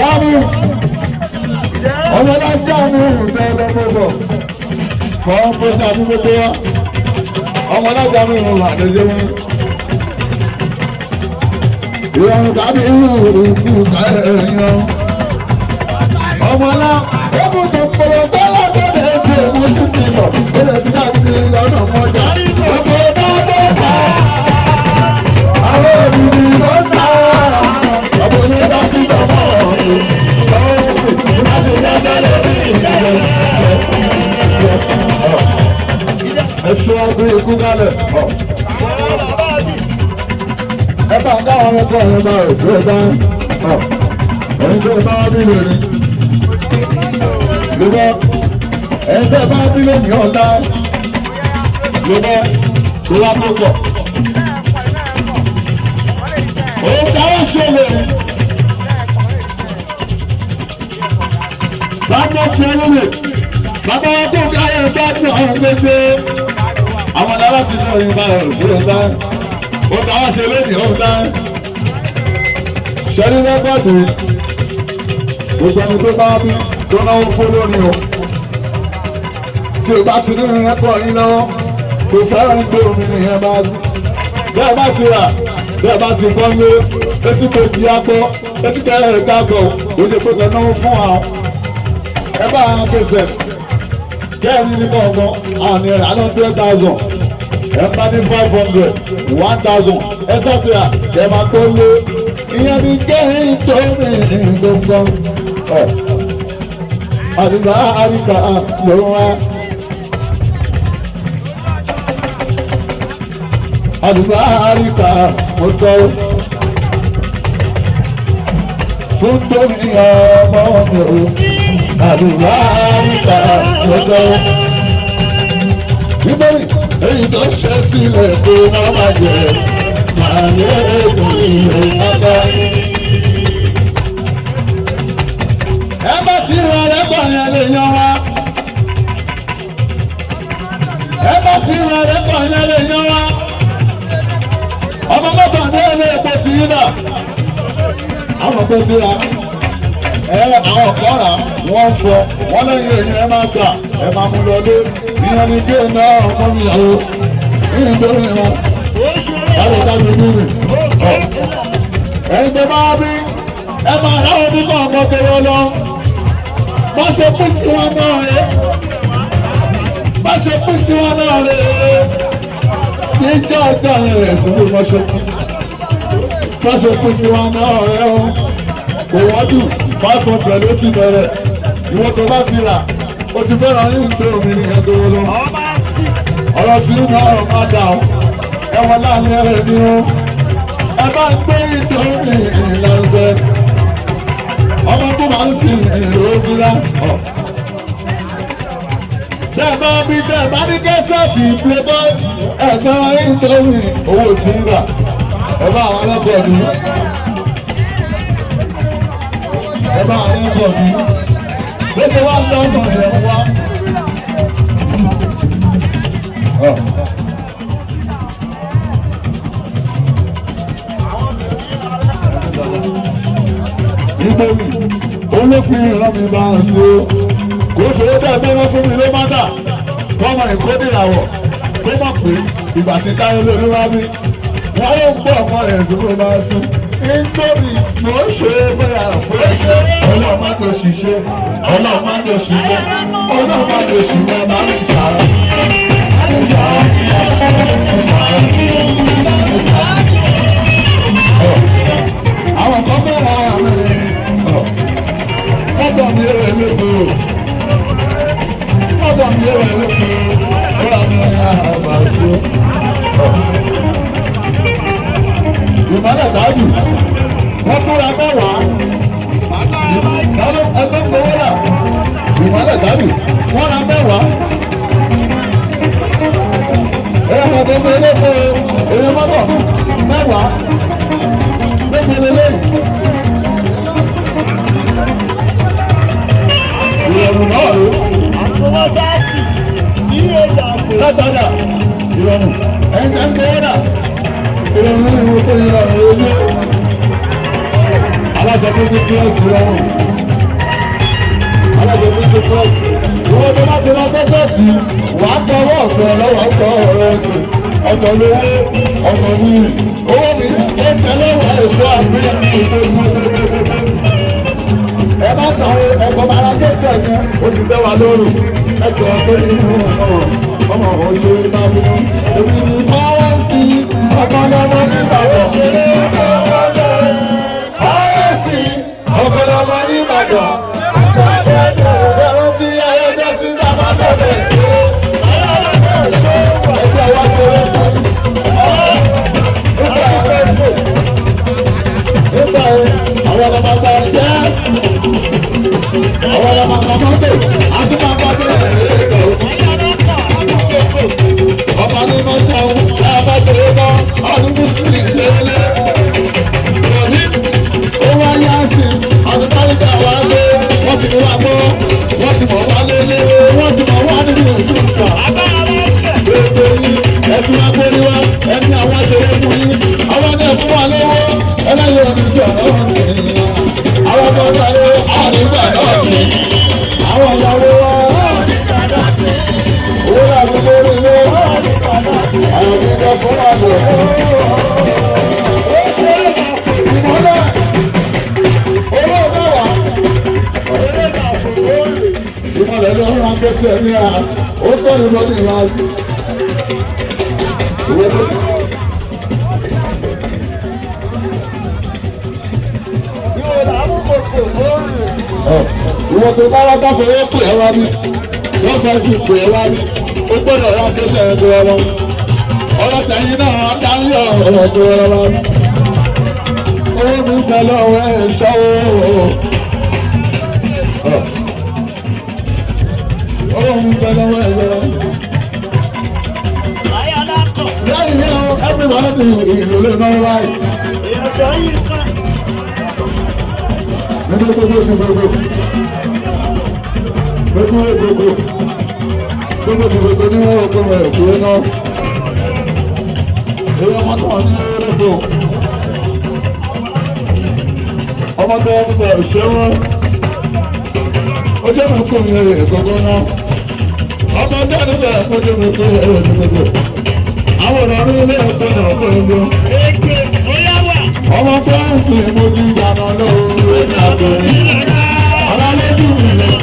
jáàmù ọmọ náà jáàmù ìbẹ̀rẹ̀ gbogbo kọ́ pèsè àdúgbò wa ọmọ náà jáàmù ìwọ̀n àdéjé wọn. ìrọ̀rùn tàbí ìrùkù kẹ́ẹ̀yàn ọmọ náà ó kú tó kọ̀rọ̀ tọ́lá tó lè ṣe mú sísè lọ ó lè fi láti lọ́nà mọ́jà ọmọ náà tó ta àwọn òbí ló ta ọmọ náà tó ti dọ̀mọ́ ọ̀hún láti lọ́jọ́ lórí ìlú ẹ̀ṣọ́ ọdún ikú kálẹ̀ ẹ bá ń dáwọn ọkọ̀ ọ̀rẹ́ bá rẹ̀ sí ẹ̀dá ẹ̀yìn tó bá bí lónìí lọ́wọ́ ẹ̀yìn tó bá bí lónìí ọ̀dá lọ́wọ́ tó wá tó pọ̀ òun dáwọ́ ṣẹlẹ̀ bàbá tí ẹ lóye bàbá tó káyọ̀ bá tí ọ̀hún gbégbé àwọn ọ̀dà láti ní òyìn bá rẹ̀ sí ẹ̀dá ó dáwọ́ ṣe lónìí ọ̀dá ṣẹ́rí rẹ́kọ̀dù gbogbo ẹni tó bá bí tó náwó fún lórí o tí o bá ti ní rẹ́kọ̀ yín lọ́wọ́ kò fẹ́ràn gbé omi nìyẹn bá sí bẹ́ẹ̀ bá ti rà bẹ́ẹ̀ bá ti fọ́n lé etí tó di agbọ́ etí tẹ́lẹ̀ ẹ̀ka gbọ́ ó lè pé náwó fún àwọn ẹ bá àwọn pèsè kẹ́ẹ̀ni ní kọ̀ọ̀kan àwọn ní ẹ̀rọ àná 2,000 ẹ bá ní 500 1,000 ẹ sọ́tìrà kẹ́ẹ̀ máa tó lé ìyẹn ní kẹ́hìn tó ní gbogbo àdìgbà àríkà ló wá àdìgbà àríkà mo tọrọ fún tóbi ọmọ mi ò àdìgbà àríkà mo tọrọ nítorí èyí tó ṣe sílẹ̀ kó má má jẹ màálé ètò ìwé ọgbà. ẹ bá ti rán rẹ́pọ̀ yẹn lè yan wa. ẹ bá ti rán rẹ́pọ̀ yẹn lè yan wa. ọmọ mọ́tò ní ilé epo ti yín náà. àwọn tó ti ra àwọn kan rà wọ́n fọ wọ́n lẹ́yìn èyí ẹ máa gbà ẹ máa mú lọ lé ìyẹn ní gé náà ọmọ mi yàwó ìyẹn tó rìn wọn. láti dájú nínú ẹ̀yin tó máa bí ẹ máa ráwọ́ bí kọ́ ọmọ kẹrẹ lọ. má ṣe pín sí wọn náà rẹ má ṣe pín sí wọn náà rẹ ní ìjọ ọjọ́ rẹ̀ síbi má ṣe pín sí wọn náà rẹ o kò wọ́n jù 500 ló ti bẹ̀rẹ̀ ìwọ tó bá ti rà o ti fẹ́ràn yín tó omi ní ẹgbẹ́ wọn lọ. ọ̀rọ̀ tí ń náà ọ̀rọ̀ máa dà ọ́ ẹ̀wọ̀n láàrin ẹ̀rẹ̀ ni ó ẹ bá ń gbé ìtòrí ìlànà ọmọ tó máa ń sin èrò ògùnlá. tẹ́ ẹ bá bí tẹ́ ẹ bá ní kẹ́sẹ̀tì ìpínlẹ̀ ẹ̀fẹ́ ìtòrí owó tí ń rà ẹ bá àwọn ẹlẹ́kọ̀ọ́ ní ẹ bá àwọn ẹlẹ́kọ̀ọ́ ní lókè wá lọ́nà ẹ̀ wá. nítorí olókùn ìran mi bá ń so kò ṣe é bẹ́ẹ̀ bẹ́ẹ̀ wọ́n fún mi ló má dà kọ́mọ ìkódìràwọ̀ kó mọ̀ pé ìgbà tí káyọ̀ lórí wá bí wọ́n yóò gbọ́ ọmọ rẹ̀ tó ló máa sún nítorí mo ṣe é bẹ́ẹ̀ fún ọlọ́ọ̀má tó ṣiṣẹ́ ọlọ́ọ̀má tó ṣiṣẹ́ ọlọ́ọ̀má tó ṣiṣẹ́ máa ń ṣàrọ̀. àwọn kan bẹ́ẹ̀ wá àmì ọ̀dọ̀ mi èrè lóko ọ̀dọ̀ mi èrè lóko ọ̀rọ̀ mi àgbà ṣe. ìmọ̀lẹ̀ dájú wọ́n fúnra mẹ́wàá ẹgbẹ́ gbowó rà ìmọ̀lẹ̀ dájú wọ́n ra mẹ́wàá. èèyàn mọ̀tò mi lóko èèyàn mọ̀tò mẹ́wàá méjì lélẹ́yìn. ìrọ̀rùn náà rè àsọwọ́ sáàtì ní èdè àpò. látọ̀dà ìrọ̀rùn ẹ̀yìn tẹ́ ń gbé wọ́dà ìrọ̀rùn ní ìwọ̀n tó ìrọ̀rùn ojú aláṣẹ tó ti pírẹ́sì lọ́rùn aláṣẹ tó ti pírẹ́sì ìwọ tó bá ti lọ fẹ́sẹ̀sì wàá tọwọ́ ọ̀fẹ́ lọ́wọ́ ọ̀tọ̀ ọ̀rọ̀ ẹ̀sìn ọ̀tọ̀ lówó ọ̀tọ̀ ní owó mi ó tẹ̀lé wà èso àgbéyà ẹ bá tàn ẹ̀kọ́ bára kẹsẹ̀ yẹn ó ti tẹ́ wa lóru ẹ̀jọ̀ tó ní ọmọ òṣèré náà bínú èmi ní báwa sí ọ̀pọ̀lọpọ̀ nígbàgbọ́. Ọ̀pọ̀lọpọ̀ ní Ìbàdàn. Ṣẹ̀rọ tí ayẹyẹ sí bàbá bẹ̀rẹ̀. Ẹgbẹ́ wa ṣe é fún. Nígbà yẹn, àwọn ọlọ́mọ gba iṣẹ́. Àwọn ọlọ́mọ kan mọ́tò. Àti máa bá bẹ̀rẹ̀ lẹ́kọ̀ọ́. Ọmọ ní mọ́ṣẹ́ òun. Ẹ bá ṣe é tán. Ọdún Mùsùlùmí lélẹ̀. Owó ayé àṣì. Ọdún Tálíkà wá lé. Wọ́n ti wá mọ́. Wọ́n ti mọ̀ wá lélẹ̀. Wọ́n ti mọ̀ wá nínú ìlú ìgbà. Gbogbo yìí ẹtù wá gbórí wá. Ẹni àwọn aṣèré fún yín. Àwọn náà fún wa lówó. Ẹlẹ́yìn ọdún tí ọ̀nà wọn ti ní. Àwọn tó ń sáré àdìgbà náà ní. Àwọn ìyàwó wa. Owó làwọn tó rí lé. Àwọn ìjọ fún wa lò. Ìmọ̀lẹ̀. Owó mẹ́wàá. Ìmọ̀lẹ̀ ló ń ra gbèsè ní à. Ó tọ́ ni lọ́sìn ìlà. Ìwọ tó bá wá dáfẹ́ yóò pè é wá ní. Wọ́n fẹ́ fi pè é wá ní. Ó gbọ́dọ̀ ra gbèsè ẹ̀ tó wọ́n lọ. Ọlọ́tẹ̀ yìí náà dárí ọ̀rọ̀ tó wọ́n lọ. Owó mi ń bẹ lọ́wọ́ ẹ̀ ṣọ́wọ́. Owó mi ń bẹ lọ́wọ́ ẹ̀ lọ́wọ́. Lẹ́yìn náà, everybody ìlú lè náà láì. Nínú gbogbo sí gbogbo. Gbogbo gbogbo. Gbogbo sí gbogbo ní wọ́n kọ́ mọ̀ ẹ̀kú náà. Èyí ọmọ náà ní gbogbo. Ọmọ tó wọ́n gbogbo ẹ̀ṣẹ́ wọn. Ó jẹ́ mi kó mi rẹ̀ gbogbo náà. Ọmọ tó ní bẹ̀rẹ̀ kó jẹ́ mi kó mi rẹ̀ gbogbo. Àwọn ọ̀rọ̀ ilé ẹ̀kọ́ náà kó ń lọ. Ọmọ tó ń sìn mo ti yànnà lóore ní àgbẹ̀yìn. Ọlálẹ́jù mi lẹ̀.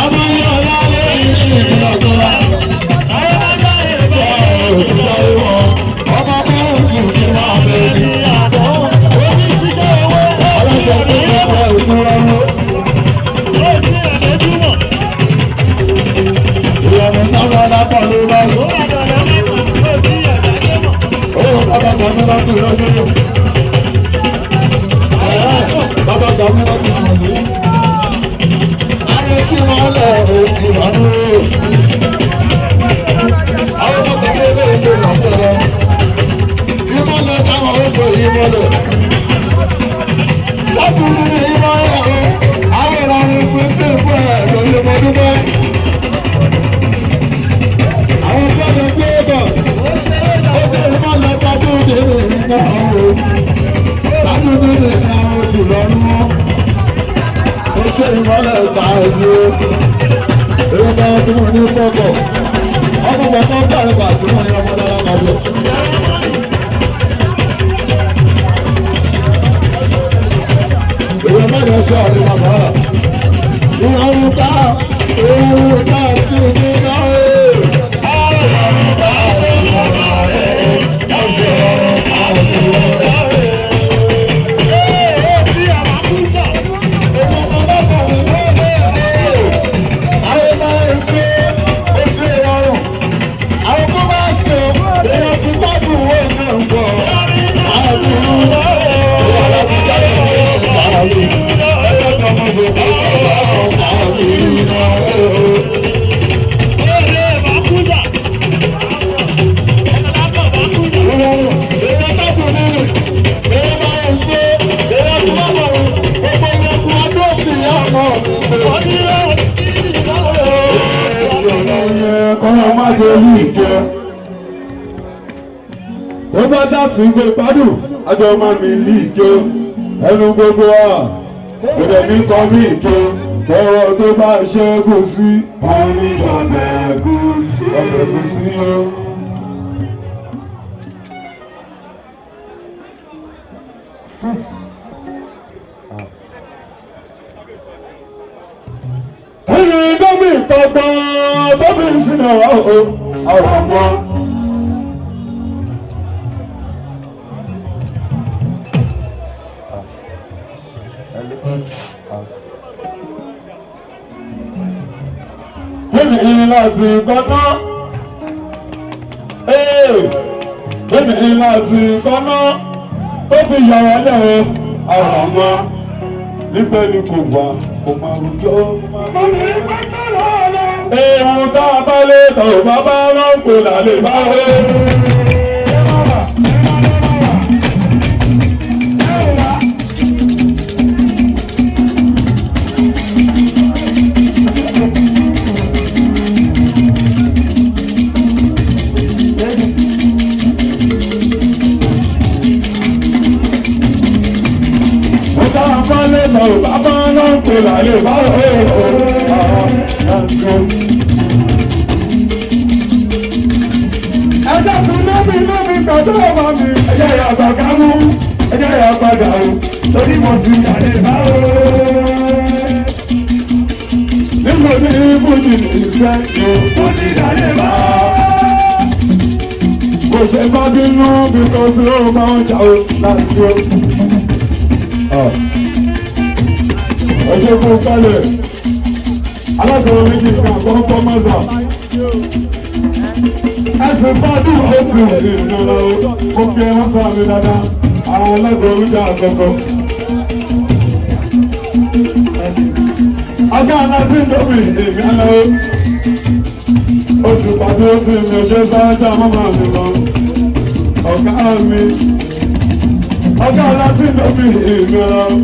Ọmọ yìí ọlálẹ́yìn ní ìlọ́jọ́lá. Ọmọ tó ń sìn ti máa bẹ̀ ní. Ọlọ́sẹ̀ tó ń bọ̀ ìtura lọ. Ìyàwó náà wà lápá ló bá lọ. Bàbá Sàmí láti lọ́jọ́. Bàbá Sàmí láti lọ́jọ́. Ayé tí wọ́n lẹ̀ òkè lọ́nà. Àwọn ọmọ ilé ìgbé lọ́pọ̀lọ́. Ìmọ̀lẹ̀ táwọn ọgbọ̀ ìmọ̀lẹ̀. Lákùnrin ní ìmọ̀lẹ̀ o. Àwọn ìlànà ìpínsẹ̀ fún ẹ̀ lórí ọmọdúnmọ́. Àwọn fẹ́lẹ̀ gbé bọ̀. Ìmọ̀lẹ̀ tọ́jú dèrè nígbà ọ̀rọ̀. Tọ́jú dèrè ní àwọn oṣù lọ́rùn. Ó ṣe ìmọ̀lẹ̀ ta ìlú. Èyí bá wọn tí mo ní pọ̀pọ̀. Ọmọ bàbá bàrẹ̀ bà tí mo ní ọmọ dára kàbẹ̀. Èyí má lọ ṣe ọ̀rẹ́ bàbá. Ìrọ̀rùn ká sí ní náà. Ó bá dá sí ìgbé gbádùn, àjọ máa mi lì ìjọ. ẹnu gbogbo wa kò dẹ̀ ní kọ́ bí ìké kọ́rọ̀ tó bá ṣẹ́gun sí orí ọbẹ̀ ẹ̀gúsí o. ẹni gómìn tọgbọ́n tó fi ń sinmi àwọn ọmọ. Èmi láti kọ́nà, èmi láti kọ́nà tó fi yàrá lẹ́wọ̀ àwọn ọmọ nígbà ní kò wá kò máa rújọ́. Ohun tá a bá lè tọ̀ bàbá wọn kò lálẹ́ bá wẹ́. Bàbá náà ń pè lálẹ́ báwo ẹjẹ́ tún lómi pẹ̀lú ọmọ mi ẹjẹ́ ìyàgbà kámú ẹjẹ́ ìyàgbà dàrú torí mo ti yàlẹ́ báwo nígbà tí ibùdó ìfẹ́ yóò ti yàlẹ́ báwo kò ṣe bá bínú bí kò sí ó máa ń jà ó láti ó. Ọjọ́ kó kálẹ̀, alágbèrè méjì kan àkọ́kọ́ mọ́sà. Ẹsìn bọ́ọ̀dù ọ̀sìn ìrìnàlá ó kí ẹ wọ́n sáà mi dáadáa, àwọn alágbèrè méjì àkọ́kọ́. Ọjọ́ aláṣẹ ìdómi èmi aláwọ̀. Oṣù pàdé ó sì mi ọjọ́ sáájà mọ́mọ́ mi lọ. Ọ̀gá mi. Ọjọ́ aláṣẹ ìdómi èmi aláwọ̀.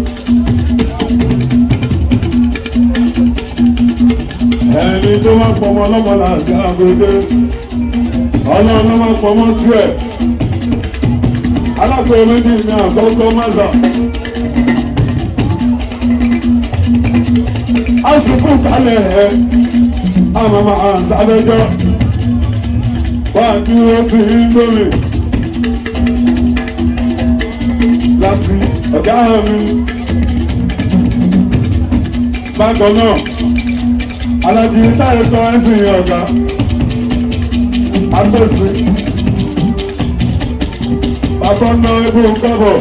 Ẹni tó máa pọmọ lọ́mọ láti àgbègbè ọlọ́run ló máa pọmọ tí ẹ̀ alákòó méjì ní àkọ́kọ́ mẹ́ta àsìkò kálẹ̀ ẹ̀ àmàmà àǹsàbẹ́jọ́ wà dúró tí ń gbòmì láti ọ̀gá mi bákan náà. Alájí táyé tọ́ ẹ́sìn ọ̀gá agbèsè bàbá náà ebú kọ́bọ̀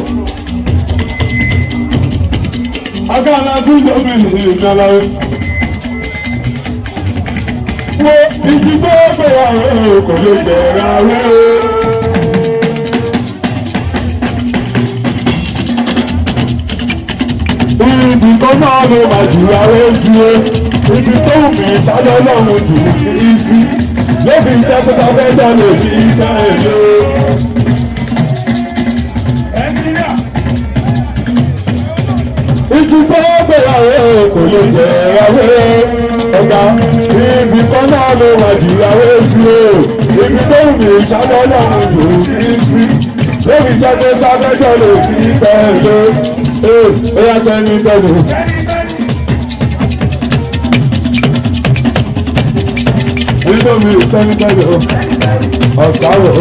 ọgá alájí gómìnà ìjọláwé wo ìjì tó gbéyàwó kò lè bẹ̀rẹ̀ àwẹ̀ ibi tó náà ló máa jìyàwó sí i. Ibi tó wù mí ṣáájú ọlọ́run jù ní sí lóbi jẹ́ pé sáfẹ́jọ́ lè fi ìjà èlé. Ìjì tó gbéyàwó kò lè jẹ́ ìyàwó ọ̀gá ibi kan náà ló wà jù ìyàwó sí o. Ibi tó wù mí ṣáájú ọlọ́run jù ní sí lóbi jẹ́ pé sáfẹ́jọ́ lè fi ìjà èlé. Ó yá tẹ́ni tẹ́lu. Nítorí tẹ́lifíṣẹ́ ọ̀sáwò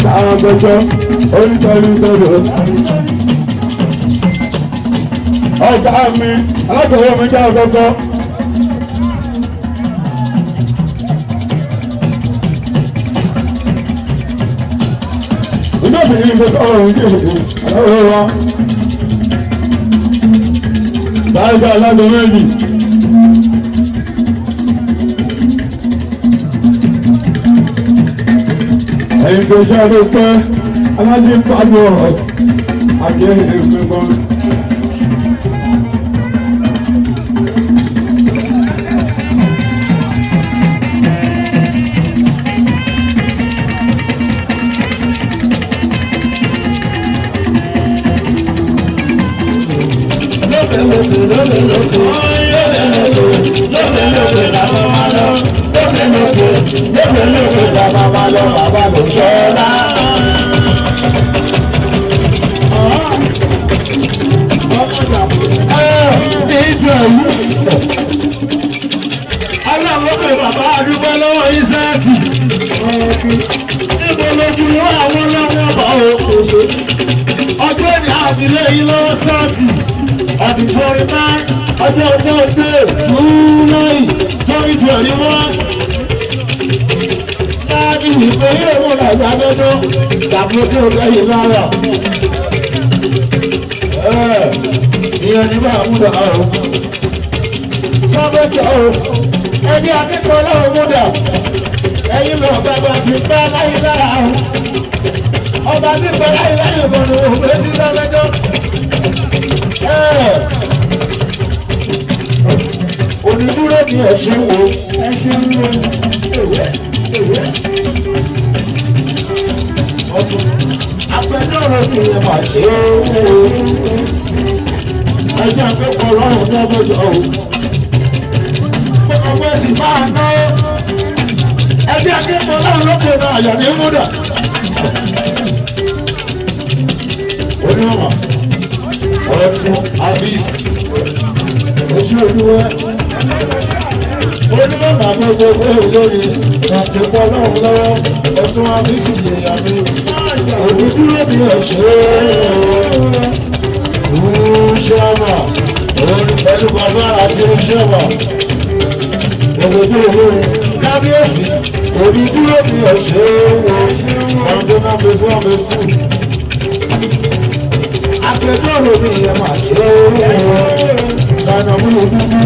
sáwọn gbẹ́jọ́ onítẹ́lifíṣẹ́ ọ̀gá mi alákọ̀wé mi jẹ́ ọ̀gọ́gọ́. Ìjọba ìgbésẹ̀ ọ̀rọ̀ ìjọba ọ̀rọ̀ wa sáájú alágbó méjì. Ẹ̀yin tó ṣe ọdún pẹ́ alájí ń pàdé ọ̀rọ̀ àti ẹ̀yìn kan. àdìlé yìí lọ́wọ́ sáàtì ọ̀dìtọ́rí náà ọjọ́ ọjọ́ ọdẹ July 2021. láti ìpè yóò mú nàìjíríà lọ́jọ́ tàbí sí ọjọ́ yìí lára. ìyẹn ní bá àmúdà ọ̀rọ̀ sọ́bẹ̀jọ́ ẹni akẹ́kọ̀ọ́ lọ́wọ́ múdà ẹ̀yin lọ bàbá ti bá láyé lára ọba tí bá láyé láyé ọ̀gbọ̀n ní òun pé sí sọ́bẹ̀jọ́. onídúró ni ẹ̀ṣin wo ọtún apẹjọ́rò ni ẹ máa ṣe é ẹjẹ́ akẹ́kọ̀ọ́ lọ́rùn sọ́bẹ̀jọ́ o ọmọ ẹ̀sìn máa ná ẹjẹ́ akẹ́kọ̀ọ́ lọ́rùn lókè náà àyà ní múdà onímọ̀ ọtún abis ojú olúwẹ́ onímọ̀ bàbá gbogbo olórí àtẹ̀kọ́ lọ́rùn lọ́wọ́ ọdún abis yẹ̀yà mi òdúdúró bí ẹ̀ṣẹ́ ṣọ́ọ̀mà orin pẹ̀lú bàbá àti ṣọ́ọ̀mà òdúdú olórí kábíyèsí òdúdúró bí ẹ̀ṣẹ́ ọdún náà fi fún ọmọ ẹ̀sù agbẹjọ́rò mi yẹn máa ṣe sànàmú òdúdú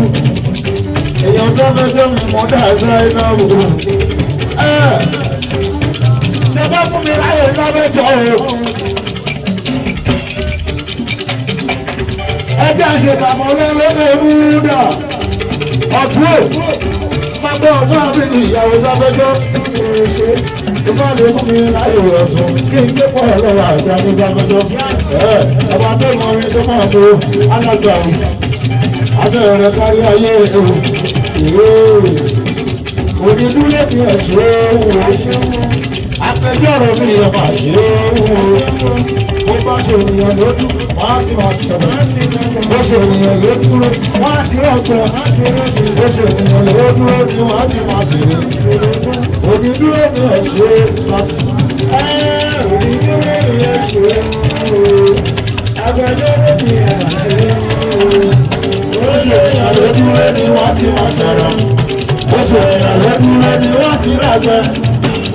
èèyàn tó fẹjọ́ mi mọ́ dáadáa iná gbogbo ṣe bá fún mi láyé lábẹ́jọ́ o ẹjẹ́ àṣetàmọ́ lọ́lọ́fẹ́ múdà ọ̀tún pápẹ́ ọ̀tún àbí ìyàwó sábẹ́jọ́ ìfọ́ lè fún mi láyé ọ̀tún kí n gbé pọ̀ lọ́wọ́ àti àbí sábẹ́jọ́ ọba tó mọ orin tó máa tó alága abẹ́rẹ́ rẹ̀ kárí ayé onídúró fi ẹ̀ṣọ́ apẹjọ́rò mi yẹn máa ṣe ó bá ṣe ènìyàn lójú wọ́n á ti máa sọ̀rọ̀ bó ṣe ènìyàn ló dúró wọ́n á ti rọ̀gbọ̀ bó ṣe ènìyàn ló dúró ni wọ́n á ti máa sèré onídúró fi ẹ̀ṣọ́ sátì. onídúró fi ẹ̀ṣọ́ apẹjọ́rò mi yẹn máa ṣe bó ṣe ènìyàn ló dúró ni wọ́n á ti máa sọ̀rọ̀ bó ṣe ènìyàn ló dúró ni wọ́n á ti rọ̀gbọ̀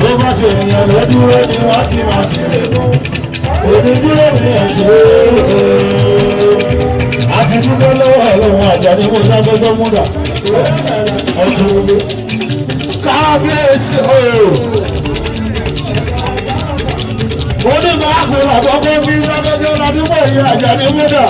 bó bá ṣe ènìyàn ló dúró ni wọ́n ti máa ṣeré fún onídúró ní ẹ̀ṣẹ́ àti dúró lọ́wọ́ ọlọ́run àjàní mo sábẹ́jọ́ múdà ọdún kábíyèsí onímọ̀ àkùnrin àkọ́kọ́ bí sábẹ́jọ́ ládùúgbò yìí àjàní múdà